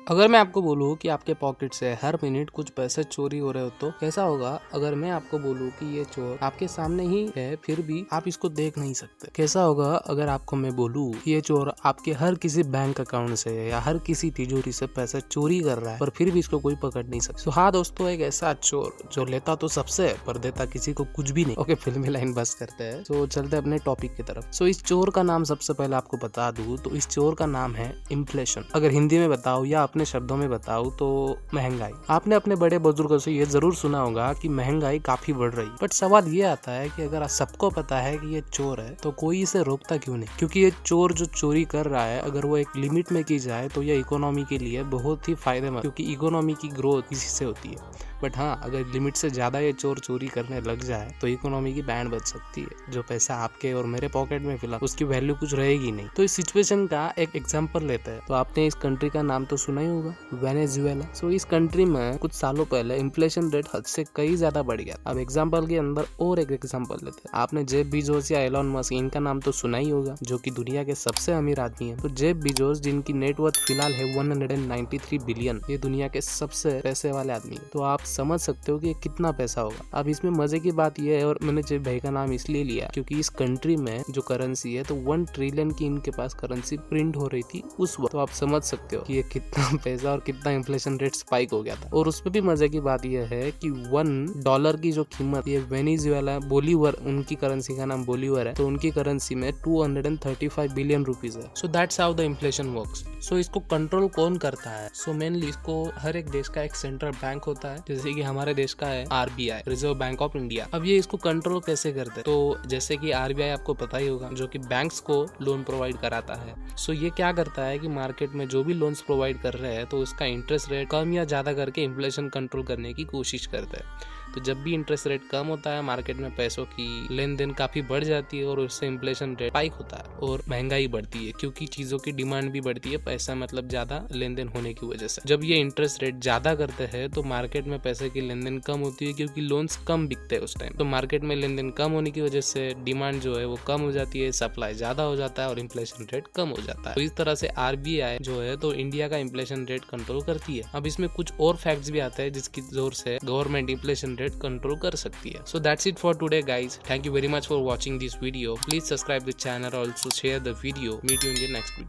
अगर मैं आपको बोलूँ कि आपके पॉकेट से हर मिनट कुछ पैसे चोरी हो रहे हो तो कैसा होगा? अगर मैं आपको बोलूँ कि ये चोर आपके सामने ही है फिर भी आप इसको देख नहीं सकते, कैसा होगा? अगर आपको मैं बोलूँ कि ये चोर आपके हर किसी बैंक अकाउंट से या हर किसी तिजोरी से पैसे चोरी कर रहा है पर फिर भी इसको कोई पकड़ नहीं सकता। तो हाँ दोस्तों, एक ऐसा चोर जो लेता तो सबसे पर देता किसी को कुछ भी नहीं। ओके, फिल्मी लाइन बस करते हैं, तो चलते अपने टॉपिक की तरफ। सो इस चोर का नाम सबसे पहले आपको बता दूं तो इस चोर का नाम है इन्फ्लेशन। अगर हिंदी में बताओ या अपने शब्दों में बताओ तो महंगाई। आपने अपने बड़े बुजुर्गों से ये जरूर सुना होगा कि महंगाई काफी बढ़ रही है, बट सवाल ये आता है कि अगर सबको पता है कि ये चोर है तो कोई इसे रोकता क्यों नहीं? क्योंकि ये चोर जो चोरी कर रहा है अगर वो एक लिमिट में की जाए तो ये इकोनॉमी के लिए बहुत ही फायदेमंद, क्योंकि इकोनॉमी की ग्रोथ इसी से होती है। बट हाँ, अगर लिमिट से ज्यादा ये चोर चोरी करने लग जाए तो इकोनॉमी की बैंड बच सकती है। जो पैसा आपके और मेरे पॉकेट में फिलहाल उसकी वैल्यू कुछ रहेगी नहीं। तो इस सिचुएशन का एक एग्जांपल लेते हैं। तो आपने इस कंट्री का नाम तो सुना ही होगा, वेनेजुएला। सो इस कंट्री में कुछ सालों पहले इन्फ्लेशन रेट हद से कई ज्यादा बढ़ गया। अब एग्जाम्पल के अंदर और एक एग्जाम्पल लेते हैं। आपने जेफ बीजोस या एलन मस्क इनका नाम तो सुना ही होगा, जो कि दुनिया के सबसे अमीर आदमी है। तो जेफ बीजोस जिनकी नेटवर्थ फिलहाल है 193 बिलियन, ये दुनिया के सबसे पैसे वाले आदमी है। तो आप समझ सकते हो कि ये कितना पैसा होगा। अब इसमें मजे की बात यह है, और मैंने जेफ भाई का नाम इसलिए लिया क्योंकि इस कंट्री में जो करेंसी है तो 1 ट्रिलियन की इनके पास करेंसी प्रिंट हो रही थी उस वक्त। तो आप समझ सकते हो कि ये कितना पैसा और कितना इन्फ्लेशन रेट स्पाइक हो गया था। और उसमें भी मजे की बात यह है कि $1 की जो कीमत, ये वेनेजुएला बोलीवर, उनकी करेंसी का नाम बोलीवर है, तो उनकी करेंसी में 235 बिलियन रुपीज है। So that's how the inflation works. So इसको कंट्रोल कौन करता है? सो मेनली इसको हर एक देश का एक सेंट्रल बैंक होता है, जैसे कि हमारे देश का है RBI, reserve bank of India. अब ये इसको कंट्रोल कैसे करते हैं? तो जैसे कि RBI आपको पता ही होगा, जो कि बैंक्स को लोन प्रोवाइड कराता है। सो ये क्या करता है कि मार्केट में जो भी लोन्स प्रोवाइड कर रहे हैं तो उसका इंटरेस्ट रेट कम या ज्यादा करके इन्फ्लेशन कंट्रोल करने की कोशिश करते हैं। तो जब भी इंटरेस्ट रेट कम होता है, मार्केट में पैसों की लेन देन काफी बढ़ जाती है और उससे इन्फ्लेशन रेट स्पाइक होता है और महंगाई बढ़ती है, क्योंकि चीजों की डिमांड भी बढ़ती है, पैसा मतलब ज्यादा लेन देन होने की वजह से। जब ये इंटरेस्ट रेट ज्यादा करते हैं तो मार्केट में पैसे की लेन देन कम होती है, क्योंकि लोन्स कम बिकते हैं उस टाइम। तो मार्केट में लेन देन कम होने की वजह से डिमांड जो है वो कम हो जाती है, सप्लाई ज्यादा हो जाता है और इन्फ्लेशन रेट कम हो जाता है। तो इस तरह से RBI जो है तो इंडिया का इन्फ्लेशन रेट कंट्रोल करती है। अब इसमें कुछ और फैक्ट्स भी आते हैं जिसकी जोर से गवर्नमेंट इन्फ्लेशन रेट कंट्रोल कर सकती है। So that's it for today guys. Thank you very much for watching this video. Please subscribe the channel, also share the video. Meet you in the next video.